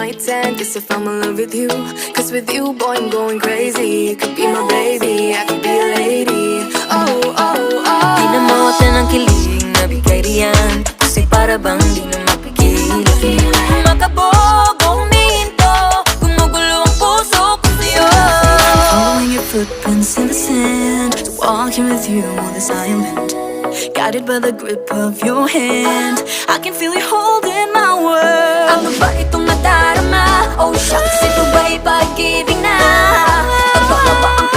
might tend, guess if I'm in love with you. Cause with you, boy, I'm going crazy. You could be my baby, I could be a lady. Oh, oh, oh. Di na mawatan ng kilig na bigay riyan, kasi para bang di na mapigilan. Makabobo, humihinto, gumugulo ang puso ko sa'yo. Following your footprints in the sand, walking with you on this island, guided by the grip of your hand. I can feel you holding my world. Ano ba itong nadarama? Oh shucks, ito ba'y pag-ibig na? Ano ba ang